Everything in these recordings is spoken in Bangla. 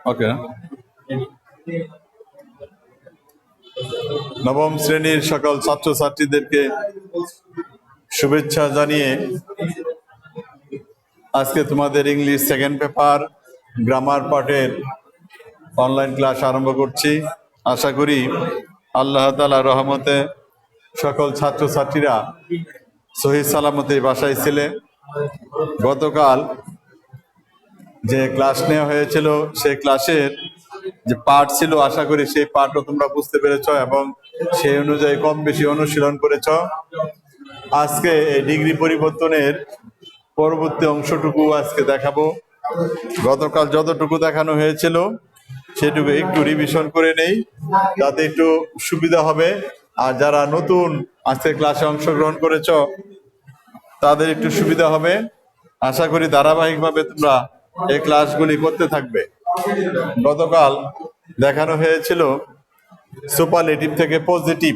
ওকে, নবম শ্রেণীর সকল ছাত্রছাত্রীদেরকে শুভেচ্ছা জানিয়ে আজকে তোমাদের ইংলিশ সেকেন্ড পেপার গ্রামার পার্টের অনলাইন ক্লাস আরম্ভ করছি। আশা করি আল্লাহ তাআলার রহমতে সকল ছাত্রছাত্রীরা সহি সালামতে বাসায় ছিলে। গতকাল যে ক্লাস নেওয়া হয়েছিল সেই ক্লাসের যে পাঠ ছিল, আশা করি সেই পাঠও তোমরা বুঝতে পেরেছ এবং সেই অনুযায়ী কম বেশি অনুশীলন করেছ। আজকে এই ডিগ্রি পরিবর্তনের পরবর্তী অংশটুকু আজকে দেখাবো। গতকাল যতটুকু দেখানো হয়েছিল সেটুকু একটু রিভিশন করে নেই, তাতে একটু সুবিধা হবে। আর যারা নতুন আজকে ক্লাসে অংশগ্রহণ করেছ তাদের একটু সুবিধা হবে। আশা করি ধারাবাহিকভাবে তোমরা এই ক্লাসগুলি করতে থাকবে। গতকাল দেখানো হয়েছিল সুপারলেটিভ থেকে পজিটিভ।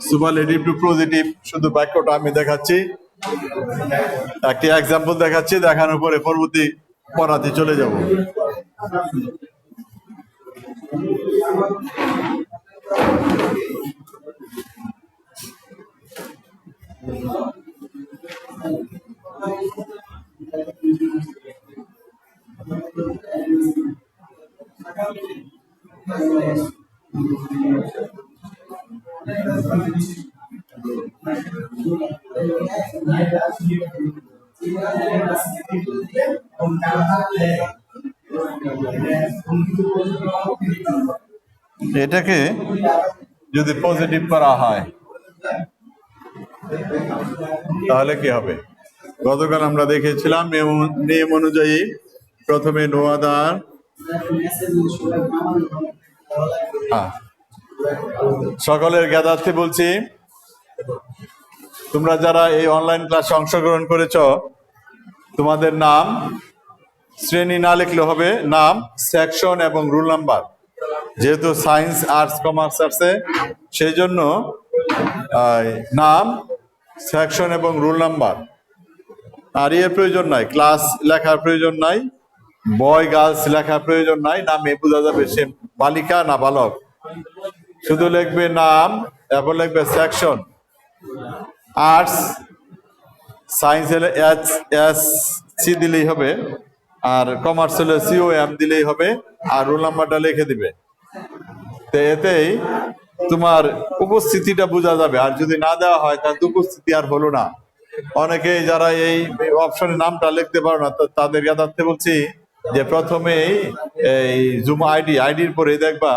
সুপারলেটিভ টু পজিটিভ শুধু বাক্যটা আমি দেখাচ্ছি, একটি এক্সাম্পল দেখাচ্ছি, দেখানোর পরে পরবর্তী পড়াতে চলে যাব। এটাকে যদি পজিটিভ করা হয় তাহলে কি হবে? গতকাল আমরা দেখেছিলাম নিয়ম অনুযায়ী প্রথমে নো আদার, সকলের জ্ঞাতার্থে বলছি, তোমরা যারা এই অনলাইন ক্লাসে অংশগ্রহণ করেছ তোমাদের নাম শ্রেণী না লিখলে হবে, নাম, সেকশন এবং রুল নাম্বার। যেহেতু সায়েন্স আর্টস কমার্স আছে সেই জন্য নাম, সেকশন এবং রুল নাম্বার। আর এর প্রয়োজন নাই, ক্লাস লেখার প্রয়োজন নাই, বয় গার্লস লেখার প্রয়োজন নাই, নামে বোঝা যাবে সে বালিকা না বালক। শুধু লিখবে নাম, এরপর লিখবে সেকশন। আর্টস সায়েন্স হলে SC দিলেই হবে, আর কমার্স হলে COM দিলেই হবে, আর রোল নাম্বারটা লিখে দিবে। তো এতেই তোমার উপস্থিতিটা বোঝা যাবে। আর যদি না দেওয়া হয় তাহলে উপস্থিতি আর হলো না। অনেকেই যারা এই অপশনে নামটা লিখতে পারো না তাদের জ্ঞাতার্থে বলছি যে প্রথমেই এই জুম আইডির পরে দেখবা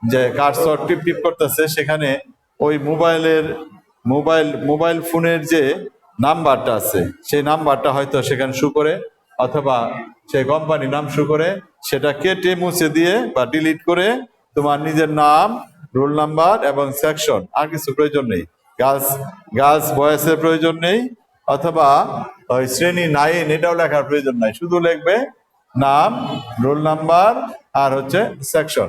যে কার্সর টিপ টিপ করতেছে, সেখানে ওই মোবাইল ফোনের যে নাম্বারটা আছে সেই নাম্বারটা হয়তো সেখানে শো করে, অথবা সেই কোম্পানির নাম শো করে, সেটা কেটে মুছে দিয়ে বা ডিলিট করে তোমার নিজের নাম, রোল নাম্বার এবং সেকশন, আর কিছু প্রয়োজন নেই। গার্লস বয়েসের প্রয়োজন নেই, অথবা ওই শ্রেণী 9 এটাও লেখার প্রয়োজন নাই। শুধু লিখবে নাম, রোল নাম্বার আর হচ্ছে সেকশন।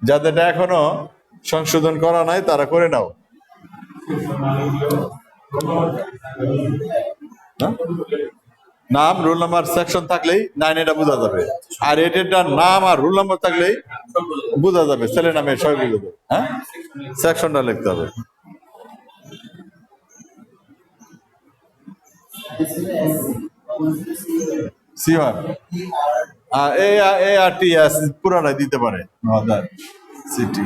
যাদের এখনো সংশোধন করা নাই তারা করে নাও। নাম, রোল নাম্বার, সেকশন থাকলেই 9 এটা বোঝা যাবে। আর এটার নাম আর রোল নাম্বার থাকলেই বোঝা যাবে, ছেলে নামে সবাই বুঝে যাবে। হ্যাঁ, সেকশনটা লিখতে হবে। C1 ARTS পুরাটাই দিতে পারে। সিটি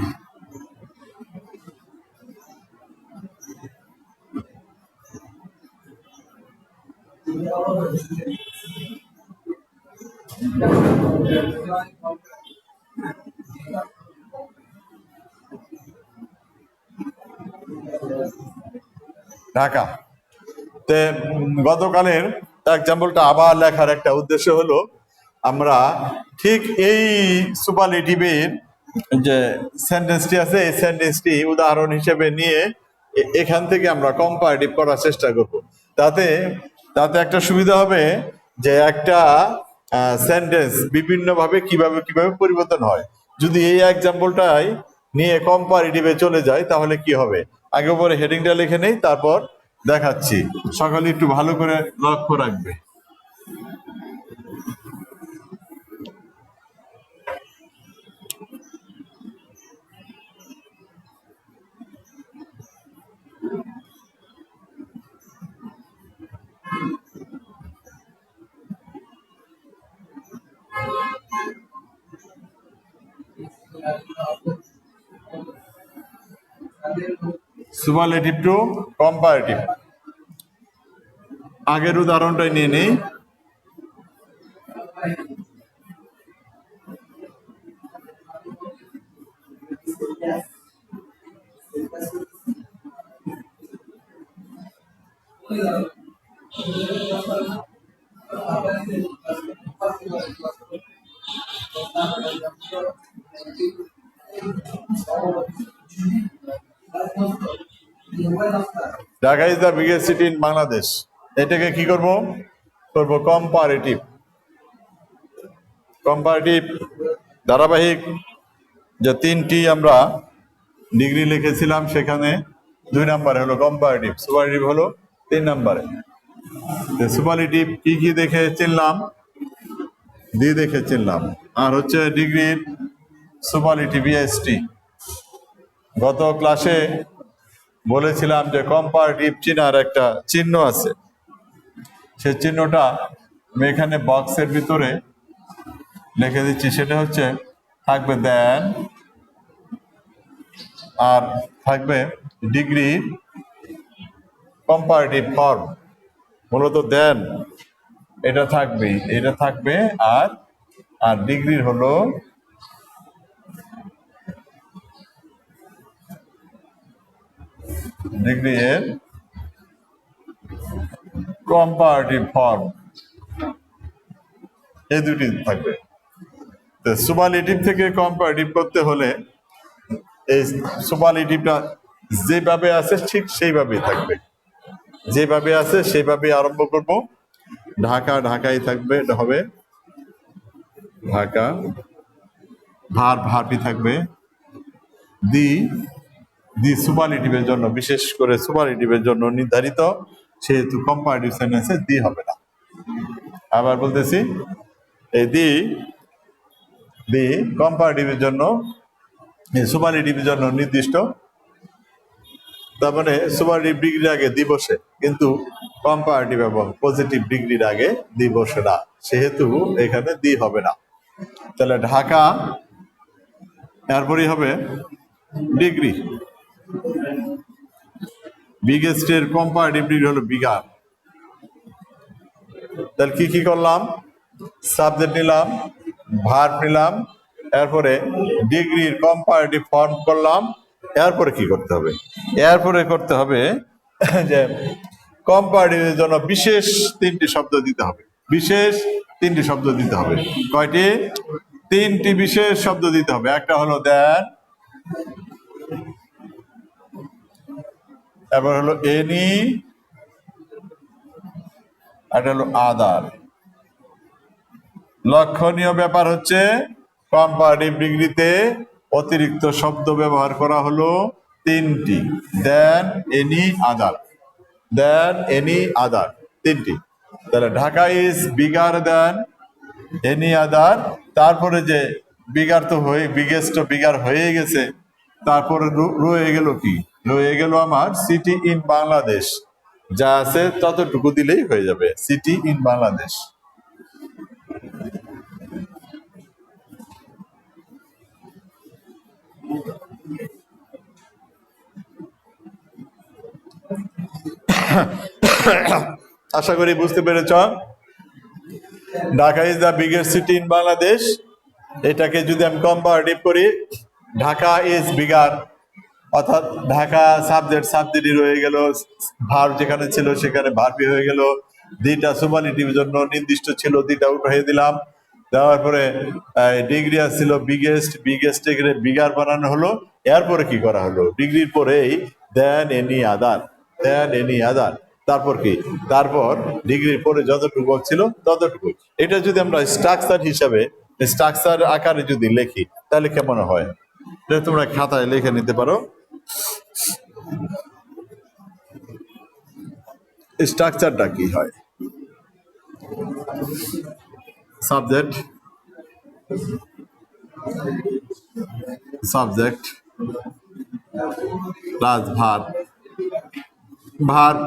ঢাকা। তে গতকালের এক্সাম্পলটা আবার লেখার একটা উদ্দেশ্য হলো আমরা ঠিক এই সুপারলেটিভের যে সেন্টেন্সটি আছে এই সেন্টেন্সটি উদাহরণ হিসেবে নিয়ে এখান থেকে আমরা কম্পারেটিভ করার চেষ্টা করব। তাতে একটা সুবিধা হবে যে একটা সেন্টেন্স বিভিন্নভাবে কিভাবে কিভাবে পরিবর্তন হয়। যদি এই এক্সাম্পলটাই নিয়ে কম্পারেটিভে চলে যায় তাহলে কি হবে, আগে উপরে হেডিংটা লিখে নেই, তারপর দেখাচ্ছি। সকলে একটু ভালো করে লক্ষ্য রাখবে। Superlative to comparative. আগের উদাহরণটাই নিয়ে নেই। Dhaka is the biggest city in Bangladesh. এটাকে কি করব, কম্পারেটিভ। কম্পারেটিভ ধারাবাহিক যে তিনটি আমরা ডিগ্রি লিখেছিলাম সেখানে 2 নম্বরে হলো কম্পারেটিভ, সুপারলেটিভ হলো 3 নম্বরে। সুপারলেটিভ কি কি দেখে চিনলাম, দেখে চিনলাম। আর হচ্ছে ডিগ্রির সুপারলেটিভ ইএসটি। গত ক্লাসে বলেছিলাম যে কম্পারেটিভ চিনার একটা চিহ্ন আছে, সে চিহ্নটা আমি এখানে বক্সের ভিতরে লিখে দিচ্ছি। সেটা হচ্ছে থাকবে দেন, আর থাকবে ডিগ্রি কম্পারেটিভ ফর্ম। মূলত দেন এটা থাকবে, আর আর ডিগ্রির হলো ডিগ্রি এর কম্পারেটিভ ফর্ম, এই দুটি থাকবে। তো সুপারলেটিভ থেকে কম্পারেটিভ করতে হলে এই সুপারলেটিভটা যেভাবে আছে ঠিক সেইভাবেই থাকবে, যেভাবে আছে সেইভাবেই আরম্ভ করব। ঢাকা ঢাকাই থাকবে, এটা হবে ঢাকা। ভার্বই থাকবে। দি সুপারলেটিভের জন্য, বিশেষ করে সুপারলেটিভের জন্য নির্ধারিত, সেহেতু কম্পারেটিভ সেন্টেন্সে দি হবে না। আবার বলতেছি, এই দি কম্পারেটিভের জন্য, সুপারলেটিভের জন্য নির্দিষ্ট। তার মানে সুপারলেটিভ ডিগ্রির আগে দি বসে, কিন্তু কম্পারেটিভ এবং পজিটিভ ডিগ্রির আগে দি বসে না, সেহেতু এখানে দি হবে না। তাহলে ঢাকা, এরপরই হবে ডিগ্রি। বিগেস্টের কম্পারেটিভ ডিগ্রি হলো বিগার। তাহলে কি কি করলাম, সাবজেক্ট নিলাম, ভার্ব নিলাম, এরপরে ডিগ্রির কম্পারেটিভ ফর্ম করলাম। এরপরে কি করতে হবে, এরপরে করতে হবে যে কম্পারেটিভের জন্য বিশেষ 3টি শব্দ দিতে হবে। বিশেষ 3টি শব্দ দিতে হবে। কয়টি? 3টি বিশেষ শব্দ দিতে হবে। একটা হলো দেন, এবার হলো এনি, এটা হলো আদার। লক্ষণীয় ব্যাপার হচ্ছে কম্পারেটিভ ডিগ্রিতে অতিরিক্ত শব্দ ব্যবহার করা হলো 3টি, দেন, এনি, আদার। দেন, এনি, আদার, 3টি। তাহলে Dhaka is bigger then any আদার। তারপরে যে বিগার তো হয়ে, বিগেস্ট বিগার হয়ে গেছে, তারপরে রয়ে গেল কি, রয়ে গেল আমার সিটি ইন বাংলাদেশ। যা আছে ততটুকু দিলেই হয়ে যাবে, সিটি ইন বাংলাদেশ। আশা করি বুঝতে পেরেছ। Dhaka is the biggest city in Bangladesh. এটাকে যদি আমি কম্পারেটিভ করি, ঢাকা ইজ বিগার, অর্থাৎ ঢাকা সাবজেক্টই রয়ে গেল, ভার্ব যেখানে ছিল সেখানে ভার্বই হয়ে গেল। দিটা সুপারলেটিভের জন্য নির্দিষ্ট ছিল, দিটা উঠিয়ে দিলাম। দেওয়ার পরে ডিগ্রি আসছিল বিগেস্ট, বিগার বানানো হলো। এরপরে কি করা হলো, ডিগ্রির পরেই দেন, এনি, আদার, দেন, এনি, আদার। তারপর কি, তারপর ডিগ্রির পরে যতটুকু ছিল ততটুকু। এটা যদি আমরা স্ট্রাকচার হিসাবে, স্ট্রাকচার আকারে যদি লিখি তাহলে কেমন হয়, এটা তোমরা খাতায় লিখে নিতে পারো। স্ট্রাকচারটা কি হয়, subject, subject plus verb, verb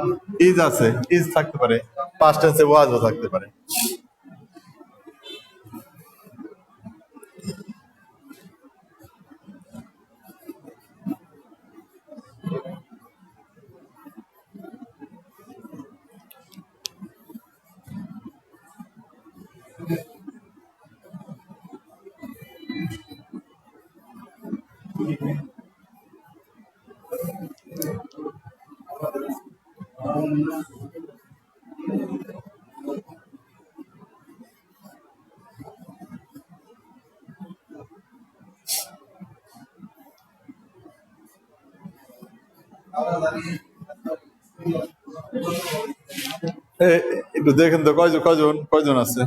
is আছে, ইজ থাকতে পারে, পাস্ট টেন্সে ওয়াজও থাকতে পারে। একটু দেখেন তো কয়জন কয়জন কয়জন আছে।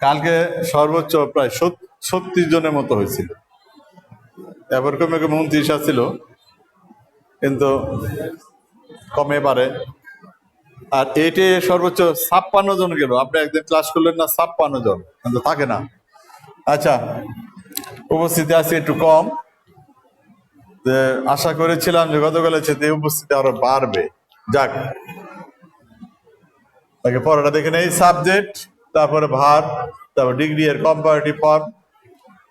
কালকে সর্বোচ্চ প্রায় 36 জনের মতো হয়েছিল, এবার কমে কমে 29 আসছিল, কিন্তু কমে পারে। আর এটি সর্বোচ্চ 56 জন গেল। আপনি একদিন ক্লাস করলেন না, 56 জন কিন্তু থাকে না। আচ্ছা, উপস্থিতি আছে একটু কম, আশা করেছিলাম যে গতকালের চেয়ে উপস্থিতি আরো বাড়বে। যাক, তাকে পড়াটা দেখে নেই। সাবজেক্ট, তারপরে ভার্ব, তারপর ডিগ্রি এর কম্পারেটিভ ফর্ম,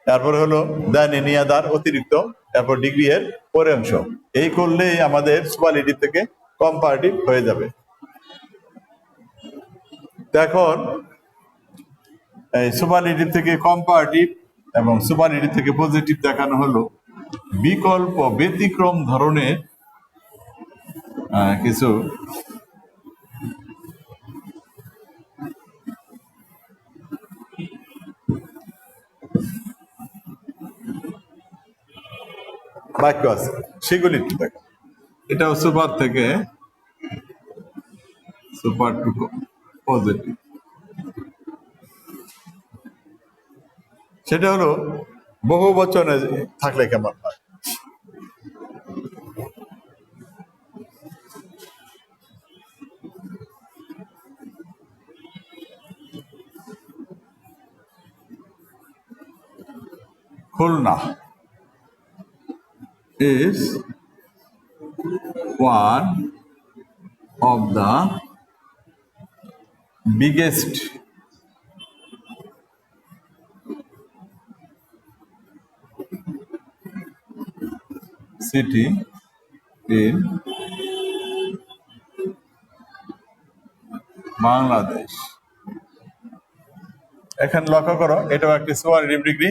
তারপরে হলো দেন এনি আদার অতিরিক্ত, তারপর ডিগ্রি এর পরের অংশ। এই করলেই আমাদের সুপারলেটিভ থেকে কম্পারেটিভ হয়ে যাবে। এখন এই সুপারলেটিভ থেকে কম্পারেটিভ এবং সুপারলেটিভ থেকে পজিটিভ দেখানো হলো বিকল্প ব্যতিক্রম ধরনের কিছু বাক্য আছে, সেগুলি একটু দেখো। এটাও সুপার থেকে সুপার টু পজিটিভ। সেটা হলো বহু বচনে থাকলে কেমন হয়। Khulna is one of the biggest city in Bangladesh. এখানে লক্ষ্য করো, এটাও একটি সুপারলেটিভ ডিগ্রি,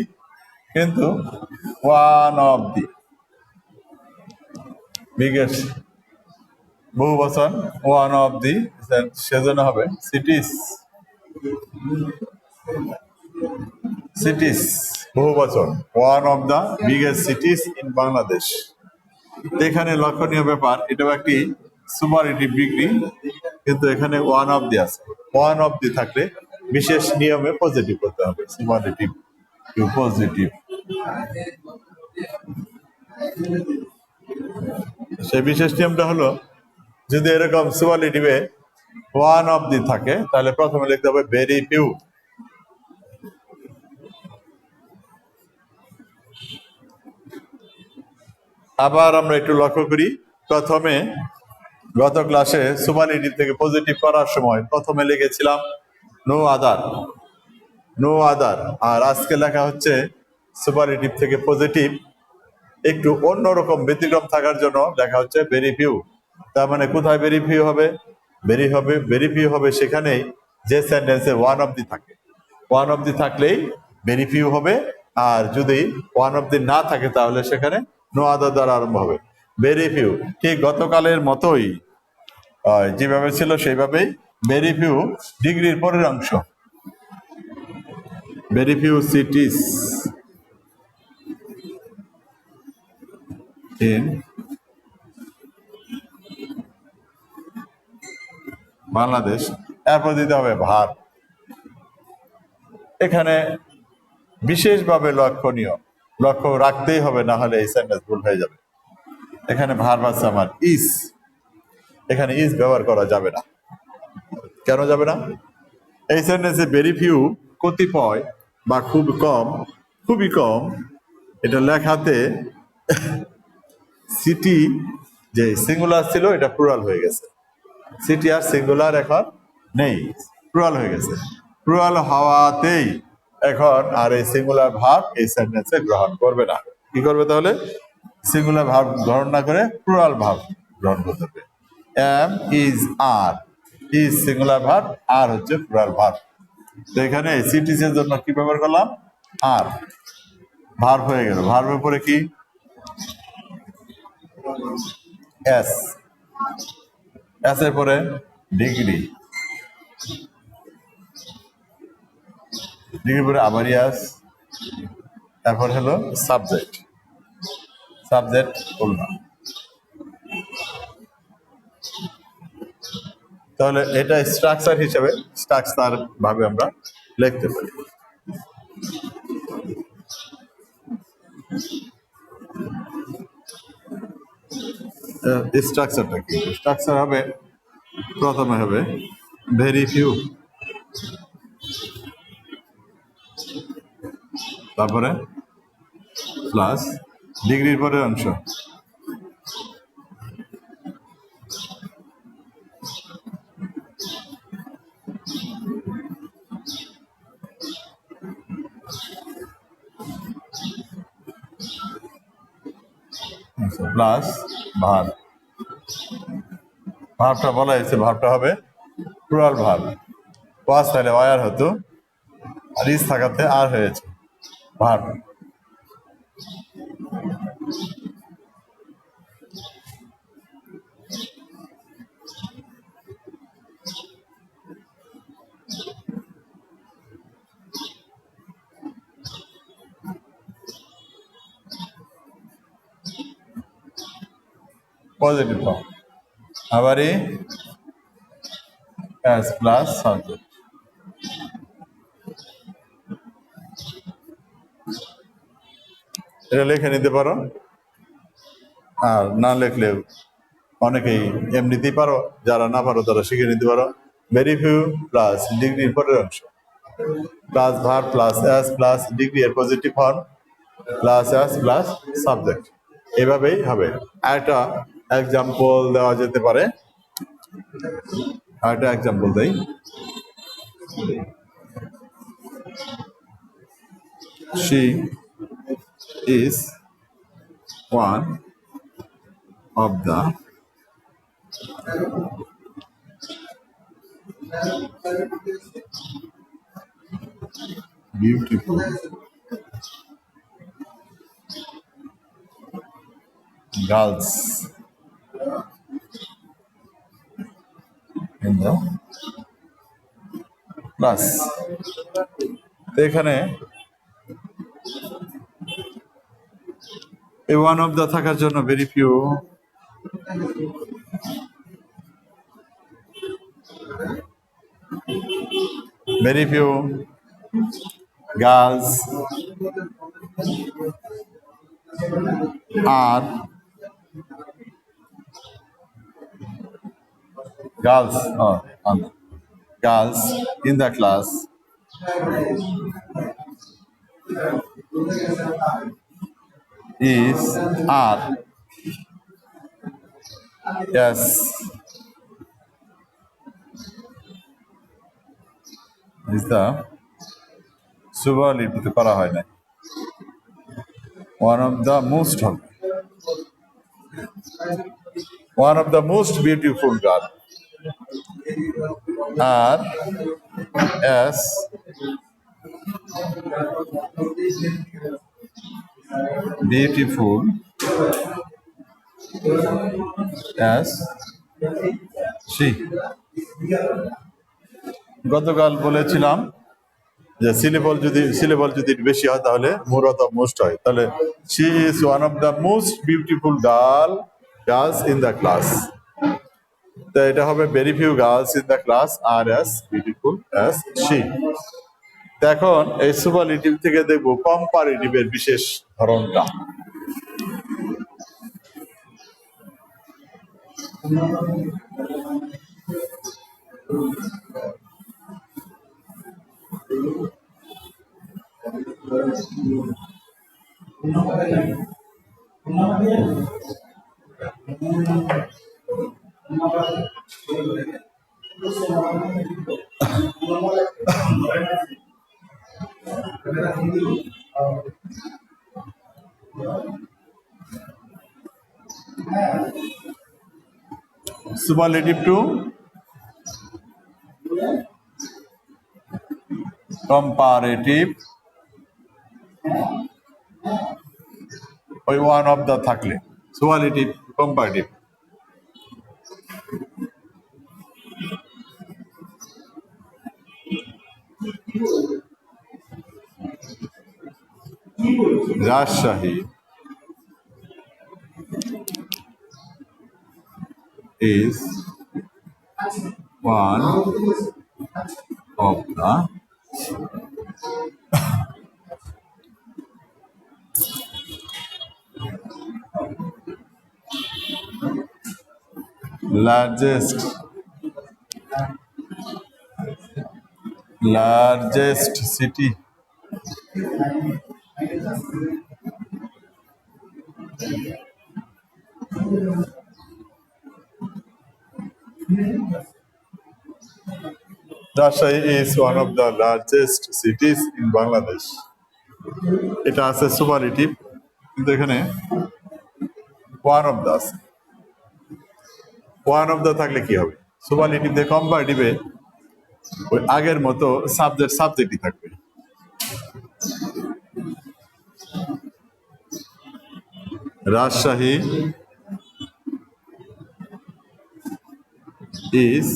কিন্তু ওয়ান অফ দি বিগেস্ট, বহু বচন ওয়ান অফ দি, সেজন্য হবে সিটিস, সিটিস বহু বচন, one of the biggest cities in Bangladesh. এখানে লক্ষণীয় ব্যাপার, এটাও একটি সুপারলেটিভ ডিগ্রি, কিন্তু এখানে ওয়ান অফ দি আছে। ওয়ান অফ দি থাকলে বিশেষ নিয়মে পজিটিভ করতে হবে, সুপারলেটিভ টু পজিটিভ। সেই বিশেষ নিয়মটা হলো, যদি এরকম সুপারলেটিভে ওয়ান অফ দি থাকে তাহলে প্রথমে লিখতে হবে ভেরি ফিউ। আবার আমরা একটু লক্ষ্য করি, প্রথমে গত ক্লাসে সুপারলেটিভ থেকে পজিটিভ করার সময় প্রথমে লিখেছিলাম নো আদার, নো আদার, আর আজকে লেখা হচ্ছে সুপারলেটিভ থেকে পজিটিভ একটু অন্যরকম ব্যতিক্রম থাকার জন্য লেখা হচ্ছে ভেরি ফিউ। তার মানে কোথায় ভেরি ফিউ হবে? ভেরি ফিউ হবে সেখানেই যে সেন্টেন্সে ওয়ান অফ দি থাকে। ওয়ান অফ দি থাকলেই ভেরি ফিউ হবে, আর যদি ওয়ান অফ দি না থাকে তাহলে সেখানে নো আদার দ্বারা আরম্ভ হবে। ভেরি ফিউ ঠিক গতকালের মতোই যেভাবে ছিল সেইভাবেই ভেরি ফিউ ডিগ্রির পরের অংশ, very few cities in Bangladesh. এরপর দিতে হবে ভার। এখানে বিশেষভাবে লক্ষণীয়, লক্ষ্য রাখতেই হবে, না হলে এই সেন্টেন্স ভুল হয়ে যাবে। এখানে ভার্ব আছে আমার ইজ, এখানে ইজ ব্যবহার করা যাবে না। কেন যাবে না? এই সেন্টেন্সে ভেরি ফিউ কতিপয় বা খুব কম, খুবই কম, এটা লেখাতে সিটি যে সিঙ্গুলার ছিল এটা প্লুরাল হয়ে গেছে। সিটি আর সিঙ্গুলার এখন নেই, প্লুরাল হয়ে গেছে। প্লুরাল হওয়াতেই এখন আর এই সিঙ্গুলার ভার্ব এই সেন্টেন্সে গ্রহণ করবে না। কি করবে তাহলে? সিঙ্গুলার ভার্ব গ্রহণ না করে প্লুরাল ভার্ব গ্রহণ করতে হবে। Am is are, is singular verb, are হচ্ছে প্লুরাল ভার্ব। তো এখানে সিটিস এর জন্য কি ব্যবহার করলাম? আর। ভার্ব হয়ে গেল। ভার্বের পরে কি? এস, এস এর পরে ডিগ্রি, ডিগ্রির পরে আবার ইয়াস, তারপর হলো সাবজেক্ট, সাবজেক্ট বললাম। তাহলে এটা স্ট্রাকচার হিসেবে, স্ট্রাকচার ভাবে আমরা লিখতে পারি। স্ট্রাকচারটা কি? স্ট্রাকচার হবে, প্রথমে হবে ভেরি ফিউ, তারপরে প্লাস ডিগ্রির পরের অংশ, প্লাস ভার্ব। ভার্বটা বলা হয়েছে, ভার্বটা হবে প্লুরাল ভার্ব। ওয়াজ তাহলে ওয়ার হতো, আর ইজ থাকাতে আর হয়েছে ভার্ব। পজিটিভ ফর্ম, আবারই এস প্লাস সাবজেক্ট। এটা লিখে নিতে পারো, আর না লিখলেও অনেকেই এমনিতেই পারো, যারা না পারো তারা শিখে নিতে পারো। ভেরি ফিউ প্লাস ডিগ্রির পরের অংশ, plus verb plus as plus degree এর positive form plus as plus subject, এভাবেই হবে। একটা এক্সাম্পল দেওয়া যেতে পারে, একটা এক্সাম্পল দেই। She is one of the beautiful girls in the class। তো এখানে এই ওয়ান অফ দ্য থাকার জন্য very few, very few girls are girls girls in the class is are, yes, is the superlative করা হয় না, one of the most হবে, one of the most beautiful girl are as beautiful as she। গতকাল বলেছিলাম যে সিলেবল যদি বেশি হয় তাহলে মোর অফ দ্য মোস্ট হয়, তাহলে she is one of the most beautiful girls in the class. তো এটা হবে very few girls in the class আর অ্যাজ বিউটিফুল অ্যাজ শি। এখন এই সুপারলেটিভ থেকে দেখবো কম্পারেটিভের বিশেষ ধরনটা। সুপারলেটিভ টু কম্পারেটিভ, ওই ওয়ান অফ দ্য থাকলে superlative comparative. Rajshahi is one of the largest city Rajshahi is one of the largest cities in Bangladesh. এটা আছে সুপারলেটিভ, কিন্তু এখানে ওয়ান অফ দ্য আছে। ওয়ান অফ দ্য থাকলে কি হবে? সুপারলেটিভ দিয়ে কম্পারেটিভে ওই আগের মতো সাবজেক্টই থাকবে। রাজশাহী is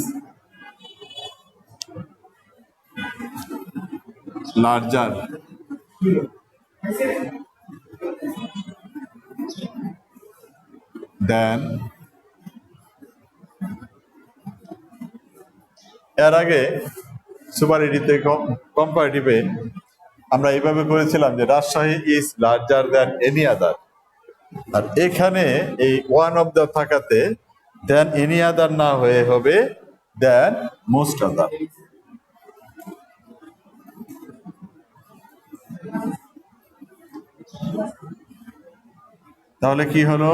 larger than, এর আগে সুপারলেটিভে কম্পারেটিভে আমরা এইভাবে করেছিলাম যে Rajshahi is larger than any other, আর এখানে এই ওয়ান অফ দ্য থাকাতে দেন এনি আদার না হয়ে হবে দেন মোস্ট আদার। তাহলে কি হলো?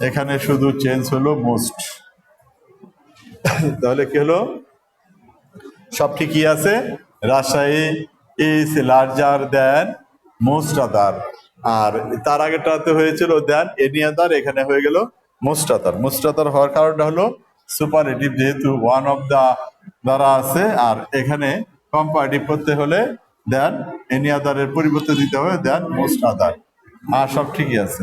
এখানে শুধু চেঞ্জ হলো মোস্ট। তাহলে কি হলো? সব ঠিকই আছে। Rajshahi is larger than most other, আর তার আগেটাতে হয়েছিল দেন এনি আদার, এখানে হয়ে গেল মোস্ট আদার। মোস্ট আদার হওয়ার কারণটা হলো সুপারলেটিভ যেহেতু ওয়ান অফ দা দ্বারা আছে, আর এখানে কম্পারেটিভ করতে হলে দেন এনি আদারের পরিবর্তে দিতে হবে দেন মোস্ট আদার। আর সব ঠিকই আছে।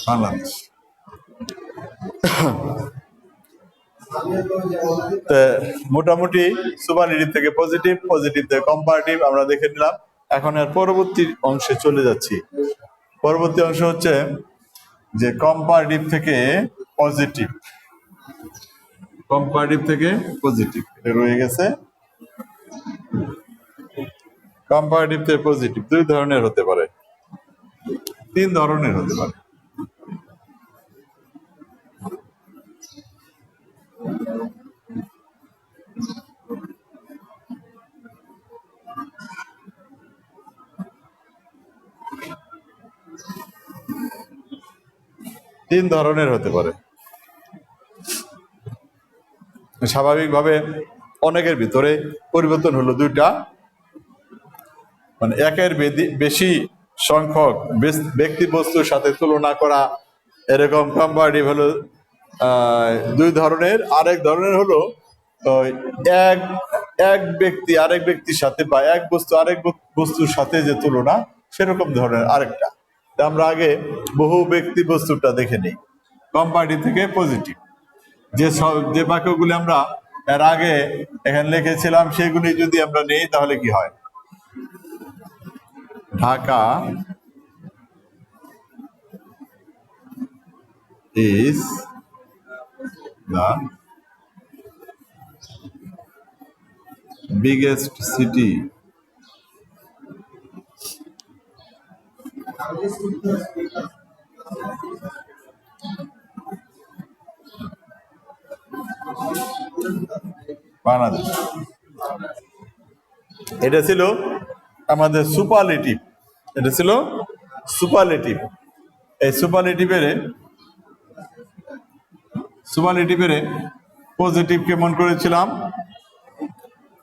বাংলাদেশ মোটামুটি সুপারলেটিভ থেকে পজিটিভ, পজিটিভ থেকে কম্পারেটিভ আমরা দেখে নিলাম। এখন এর পরবর্তী অংশে চলে যাচ্ছি। পরবর্তী অংশ হচ্ছে যে কম্পারেটিভ থেকে পজিটিভ, কম্পারেটিভ থেকে পজিটিভ রয়ে গেছে। কম্পারেটিভ থেকে পজিটিভ দুই ধরনের হতে পারে, তিন ধরনের হতে পারে। তিন ধরনের হতে পারে। স্বাভাবিকভাবে অনেকের ভিতরে পরিবর্তন হলো দুইটা, মানে একের বেশি সংখ্যক ব্যক্তি বস্তুর সাথে তুলনা করা, এরকম কম্পারেটিভ হলো দুই ধরনের। আরেক ধরনের হলো এক এক ব্যক্তি আরেক ব্যক্তির সাথে বা এক বস্তু আরেক বস্তুর সাথে যে তুলনা, সেরকম ধরনের আরেকটা। তা আমরা আগে বহু ব্যক্তি বস্তুটা দেখে নিই। কম্পারেটিভ থেকে পজিটিভ যে বাক্যগুলি আমরা এর আগে এখানে লিখেছিলাম সেগুলি যদি আমরা নেই তাহলে কি হয়? Dhaka is the biggest city Bangladesh. এটা ছিল আমাদের সুপারলেটিভ। এটা ছিল সুপারলেটিভ। এই সুপারলেটিভের পজিটিভ কেমন করেছিলাম?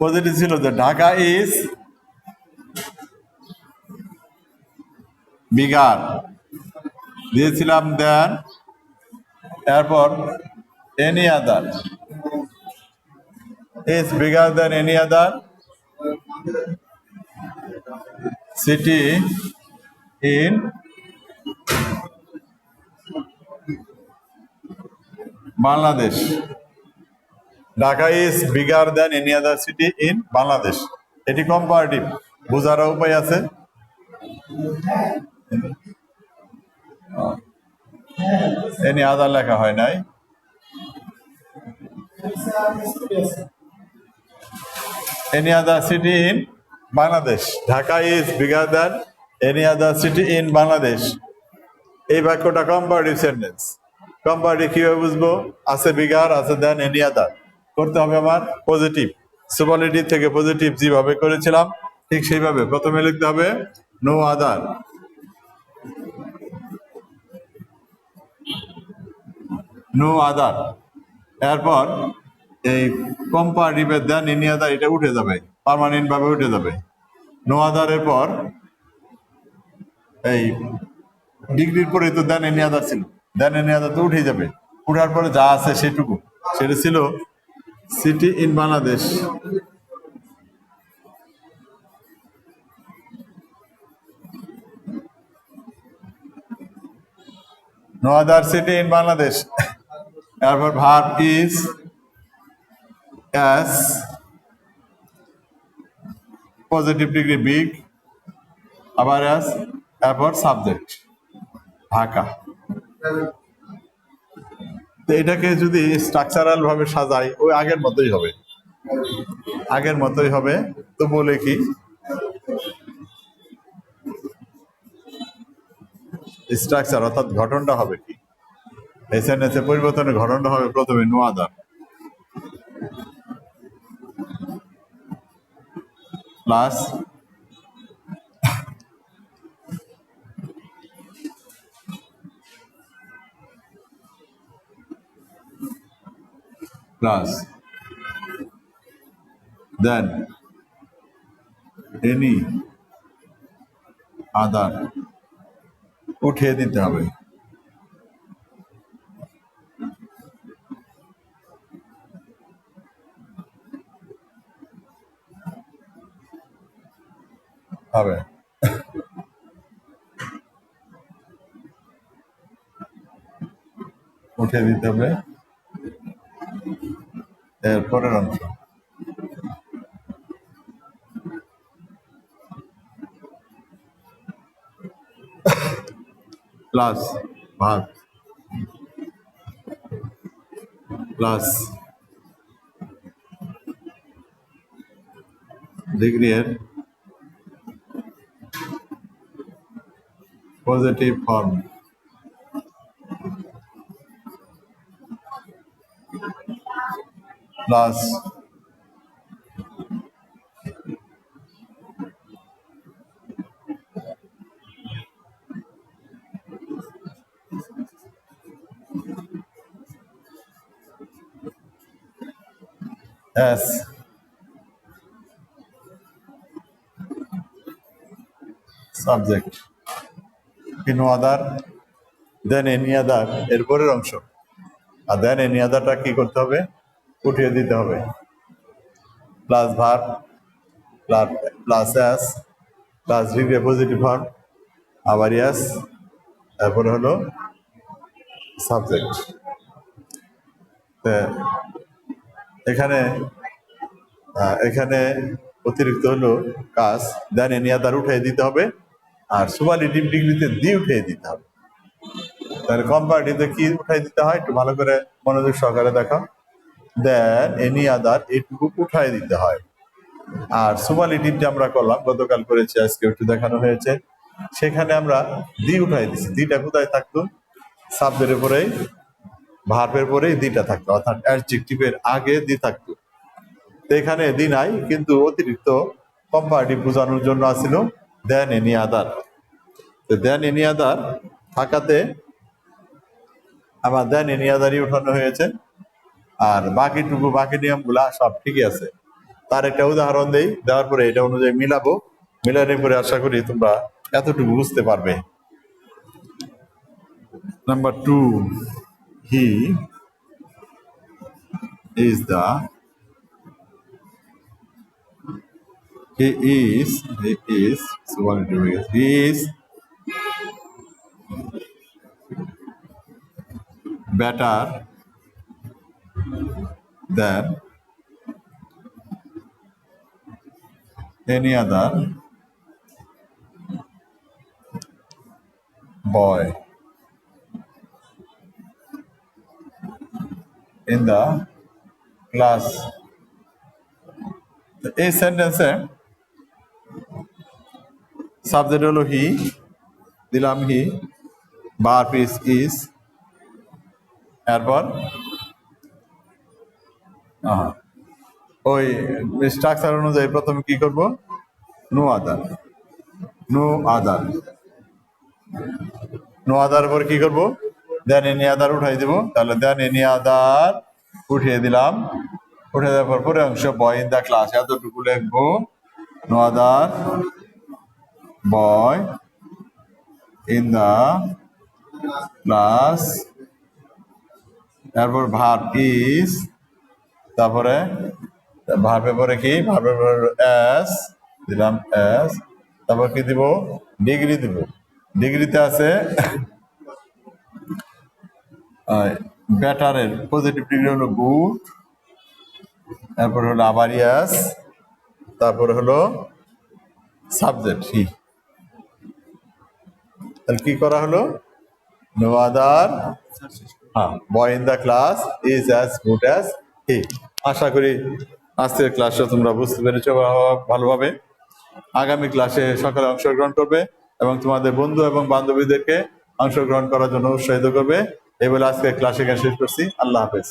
পজিটিভ ছিল যে ঢাকা ইজ বিগার দিয়েছিলাম, দেন এরপর any other is bigger than any other city in Bangladesh. Dhaka is bigger than any other city in Bangladesh. এটি কম্পারেটিভ, বোঝার উপায় আছে? এনি আদার লেখা হয় নাই। Any other city in Bangladesh. Dhaka is bigger than any other city in Bangladesh. এই বাক্যটা কম্পারেটিভ সেন্টেন্স। কম্পারেটিভ কিভাবে বুঝবো? আছে বিগার, আছে দেন, এনি আদার। করতে হবে আমার পজিটিভ। সুপারলেটিভ থেকে পজিটিভ যেভাবে করেছিলাম ঠিক সেইভাবে প্রথমে লিখতে হবে নো আদার, নো আদার। এরপর এই কম্পারেটিভের দেন এনি আদার এটা উঠে যাবে, পার্মানেন্ট ভাবে উঠে যাবে। নো আদারের পর এই ডিগ্রির পরে তো দেন এনি আদার ছিল, দেন এনি আদার তো উঠে যাবে। উঠার পরে যা আছে সেটুকু, সেটা ছিল city in Bangladesh. No other city in Bangladesh. এরপর verb is as, positive degree big, আবার অ্যাস, এরপর সাবজেক্ট ঢাকা। তো এটাকে যদি স্ট্রাকচারাল ভাবে সাজাই ওই আগের মতোই হবে, আগের মতোই হবে। তো বলে কি স্ট্রাকচার অর্থাৎ গঠনটা হবে কি? এই সেন্টেন্সের পরিবর্তনের গঠনটা হবে প্রথমে no other plus than any other উঠিয়ে দিতে হবে। হবে উঠিয়ে দিতে হবে। এর পরের অংশ প্লাস ভাগ প্লাস ডিগ্রি এর positive form plus as subject no other than any other এর পরের অংশ। আর দেন এনি আদারটা কি করতে হবে? উঠিয়ে দিতে হবে। Plus verb plus as plus degree positive verb আবার ইয়াস, তারপরে হলো সাবজেক্ট। এখানে এখানে অতিরিক্ত হলো কাজ দেন এনি আদার উঠিয়ে দিতে হবে, আর সুপারলেটিভ ডিগ্রিতে দি উঠিয়ে দিতে হবে। তাহলে কম্পারেটিভে কি উঠাই দিতে হয় একটু ভালো করে মনোযোগ সহকারে দেখো। দেন এনি আদার এইটুকু উঠাই দিতে হয়। আর সুপারলেটিভ যে আমরা করলাম গতকাল করেছি, আজকে একটু দেখানো হয়েছে, সেখানে আমরা দি উঠাই দিচ্ছি। দিটা কোথায় থাকতো? সাবজেক্টের পরেই ভার্বের পরেই দিটা থাকতো, অর্থাৎ অ্যাডজেক্টিভের আগে দি থাকতো। তো এখানে দি নাই, কিন্তু অতিরিক্ত কম্পারেটিভ বোঝানোর জন্য আসছিল দেন এনি আদার। তো দেন এনি আদার থাকাতে আমার দেন এনি আদারই উঠানো হয়েছে, আর বাকিটুকু বাকি নিয়মগুলা সব ঠিকই আছে। তার একটা উদাহরণ দেই, দেওয়ার পরে এটা অনুযায়ী মিলাবো, মিলানোর পরে আশা করি তোমরা এতটুকু বুঝতে পারবে। Number 2, he is better than any other boy in the class। এই সেন্টেন্সে সাবজেক্ট হলো হি, দিলাম হি, ভার্ব ইজ, এরপর ওই স্ট্রাকচার অনুযায়ী প্রথমে কি করব? No other, no other, no other পর কি করব? দেন এনি আদার উঠাই দিব। তাহলে দেন এনি আদার উঠিয়ে দিলাম, উঠে দেওয়ার পর পরে অংশ বয় ইন দা ক্লাস এতটুকু লিখবো, no other boy in the class, তারপর ভার্ব ইজ, তারপরে ভার্বের পরে কি? ভার্বের পরে এস দিলাম, এস, তারপর কি দিব? ডিগ্রি দিব। ডিগ্রিতে আছে বেটারের পজিটিভ ডিগ্রি হলো গুড, তারপর হলো আবার ইয়াস, তারপর হলো সাবজেক্ট হি। তাহলে কি করা হলো? No other boy in the class is as good as he. আশা করি আজকের ক্লাসটা তোমরা বুঝতে পেরেছো ভালোভাবে। আগামী ক্লাসে সকালে অংশগ্রহণ করবে এবং তোমাদের বন্ধু এবং বান্ধবীদেরকে অংশগ্রহণ করার জন্য উৎসাহিত করবে। এই বলে আজকে ক্লাস এখানে শেষ করছি। আল্লাহ হাফেজ।